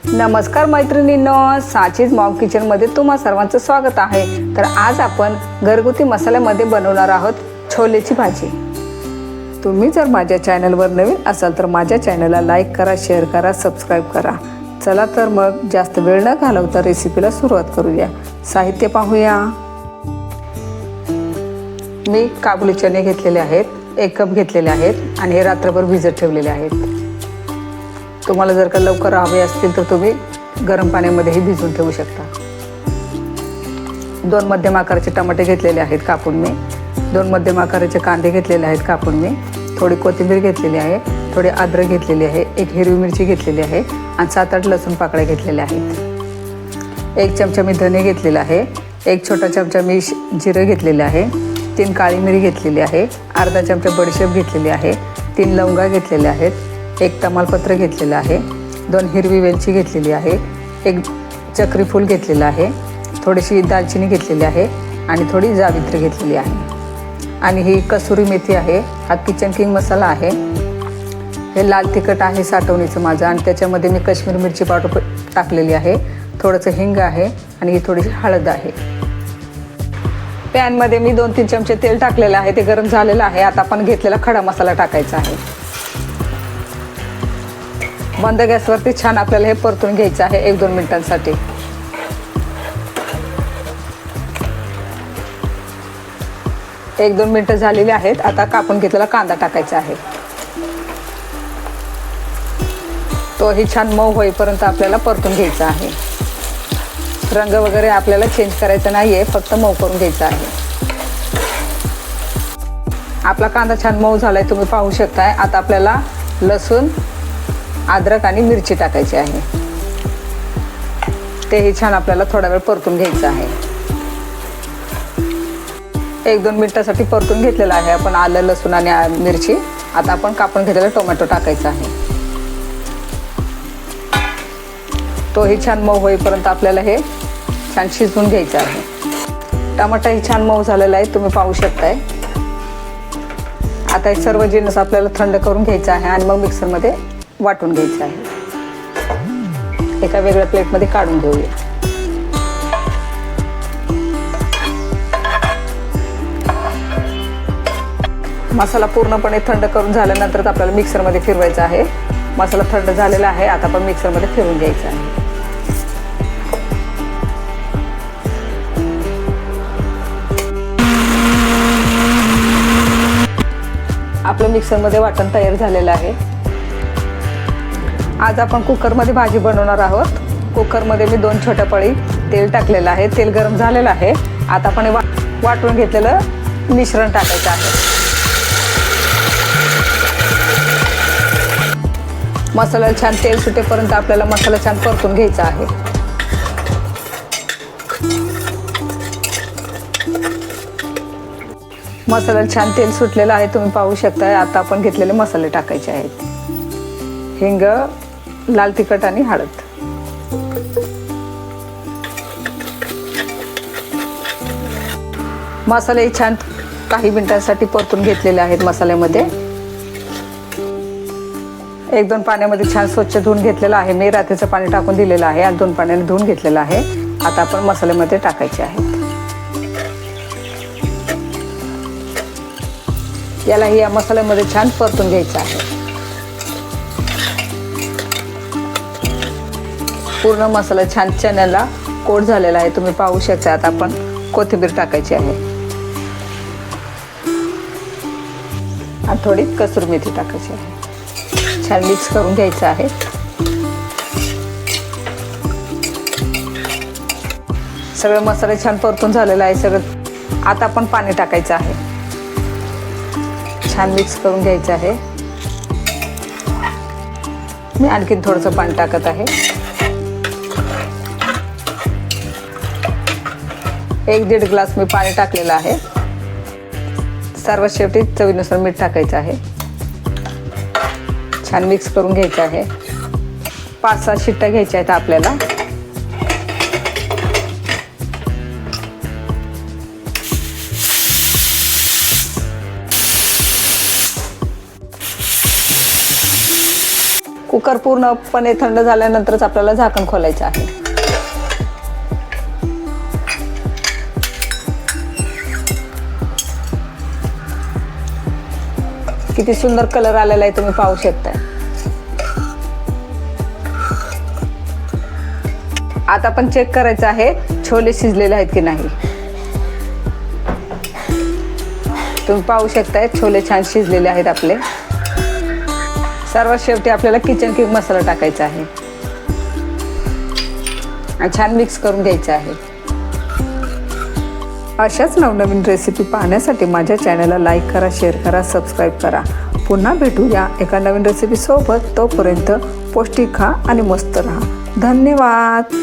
नमस्कार मैत्रिणींनो, साचीज मॉम किचनमध्ये तुम्हा सर्वांचं स्वागत आहे। तर आज आपण घरगुती मसाल्यामध्ये बनवणार आहोत छोलेची भाजी। तुम्ही जर माझ्या चॅनलवर नवीन असाल तर माझ्या चॅनलला लाईक करा, शेअर करा, सबस्क्राईब करा। चला तर मग जास्त वेळ न घालवता रेसिपीला सुरुवात करूया। साहित्य पाहूया। मी काबुली चणे घेतलेले आहेत, 1 कप घेतलेले आहेत आणि हे रात्रभर भिजत ठेवलेले आहेत। तुम्हाला जर का लवकर हवे असतील तर तुम्ही गरम पाण्यामध्येही भिजवून ठेवू शकता। 2 मध्यम आकाराचे टमाटे घेतलेले आहेत कापून मी, 2 मध्यम आकाराचे कांदे घेतलेले आहेत कापून मी, थोडी कोथिंबीर घेतलेली आहे, थोडी अद्रक घेतलेली आहे, 1 हिरवी मिरची घेतलेली आहे आणि 7-8 लसूण पाकळ्या घेतलेल्या आहेत। 1 चमचा मी धने घेतलेला आहे, 1 छोटा चमचा मी जिरे घेतलेले आहे, 3 काळी मिरी घेतलेली आहे, अर्धा चमचा बडीशेप घेतलेली आहे, 3 लवंगा घेतलेल्या आहेत, 1 तमालपत्र घेतलेलं आहे, 2 हिरवी वेलची घेतलेली आहे, 1 चक्री फूल घेतलेलं आहे, थोडीशी दालचिनी घेतलेली आहे आणि थोडी जावित्री घेतलेली आहे आणि ही कसुरी मेथी आहे। हा किचन किंग मसाला आहे। हे लाल तिखट आहे साठवणीचं माझं आणि त्याच्यामध्ये मी काश्मीर मिरची पावडर टाकलेली आहे, थोडंसं हिंग आहे आणि ही थोडीशी हळद आहे। पॅनमध्ये मी 2-3 चमचे तेल टाकलेलं आहे, ते गरम झालेलं आहे। आता आपण घेतलेला खडा मसाला टाकायचा आहे। मंद गॅसवरती छान आपल्याला हे परतून घ्यायचं आहे 1-2 मिनिटांसाठी। एक 2 मिनिटं झालेली आहेत। आता कापून घेतलेला कांदा टाकायचा आहे, तोही छान मऊ होईपर्यंत आपल्याला परतून घ्यायचा आहे। रंग वगैरे आपल्याला चेंज करायचा नाहीये, फक्त मऊ करून घ्यायचा आहे। आपला कांदा छान मऊ झालाय, तुम्ही पाहू शकताय। आता आपल्याला लसूण, अद्रक आणि मिरची टाकायची आहे, तेही छान आपल्याला थोडा वेळ परतून घ्यायचं आहे। 1-2 मिनिटांसाठी परतून घेतलेला आहे आपण आलं, लसूण आणि मिरची। आता आपण कापून घेतलेला टोमॅटो टाकायचा आहे, तोही छान मऊ होईपर्यंत आपल्याला हे छान शिजवून घ्यायचं आहे। टमाटाही छान मऊ झालेला आहे, तुम्ही पाहू शकताय। आता हे सर्व जिन्नस आपल्याला थंड करून घ्यायचं आहे आणि मग मिक्सरमध्ये वाटून घ्यायचं आहे। एका वेगळ्या प्लेटमध्ये काढून घेऊया। मसाला पूर्णपणे थंड करून झाल्यानंतर आपल्याला मिक्सरमध्ये फिरवायचा आहे। मसाला थंड झालेला आहे, आता आपण मिक्सरमध्ये फिरवून घ्यायचा आहे। आपलं मिक्सरमध्ये वाटण तयार झालेलं आहे। आज आपण कुकरमध्ये भाजी बनवणार आहोत। कुकरमध्ये मी 2 छोट्या पळी तेल टाकलेलं आहे, तेल गरम झालेलं आहे। आता आपण वाटून घेतलेलं मिश्रण टाकायचं आहे। मसाल्याला छान तेल सुटेपर्यंत आपल्याला मसाला छान परतून घ्यायचा आहे। मसाल्याला छान तेल सुटलेलं आहे, तुम्ही पाहू शकता। आता आपण घेतलेले मसाले टाकायचे आहेत, हिंग, लाल तिखट आणि हळद। मसाले छान काही मिनिटांसाठी परतून घेतलेले आहेत मसाल्यामध्ये। 1-2 पाण्यामध्ये छान स्वच्छ धुवून घेतलेलं आहे मी, रात्रीचं पाणी टाकून दिलेलं आहे आणि 2 पाण्याने धुवून घेतलेलं आहे। आता आपण मसाल्यामध्ये टाकायचे आहेत। यालाही या मसाल्यामध्ये छान परतून घ्यायचं आहे। पूर्ण मसाला छान चण्याला कोट झालेला आहे, तुम्ही पाहू शकता। आता आपण कोथिंबीर टाकायची आहे आणि थोडी कसुरी मेथी टाकायची आहे। छान मिक्स करून घ्यायचं आहे। सगळे मसाले छान परतून झालेला आहे सगळं। आता आपण पाणी टाकायचं आहे, छान मिक्स करून घ्यायचं आहे। मी आणखीन थोडंसं पाणी टाकत आहे। 1-1.5 ग्लास मी पाणी टाकलेलं आहे। सर्वात शेवटी चवीनुसार मीठ टाकायचं आहे। छान मिक्स करून घ्यायचं आहे। 5-6 शिट्ट्या घ्यायच्या आहेत आपल्याला। कुकर पूर्णपणे थंड झाल्यानंतरच आपल्याला झाकण खोलायचं आहे. किती सुंदर कलर आलेला आहे तुम्ही पाहू शकताय. आता आपण चेक करायचं आहे छोले शिजलेले आहेत की नाही. तुम्ही पाहू शकताय छोले छान शिजलेले आहेत आपले. सर्वात शेवटी आपल्याला किचन किंग मसाला टाकायचा आहे आणि छान मिक्स करून घ्यायचं आहे. अशाच नवनवीन रेसिपी पाहण्यासाठी माझ्या चॅनलला लाईक करा, शेअर करा, सबस्क्राईब करा. पुन्हा भेटूया एका नवीन रेसिपी सोबत. तोपर्यंत पौष्टिक खा आणि मस्त राहा. धन्यवाद.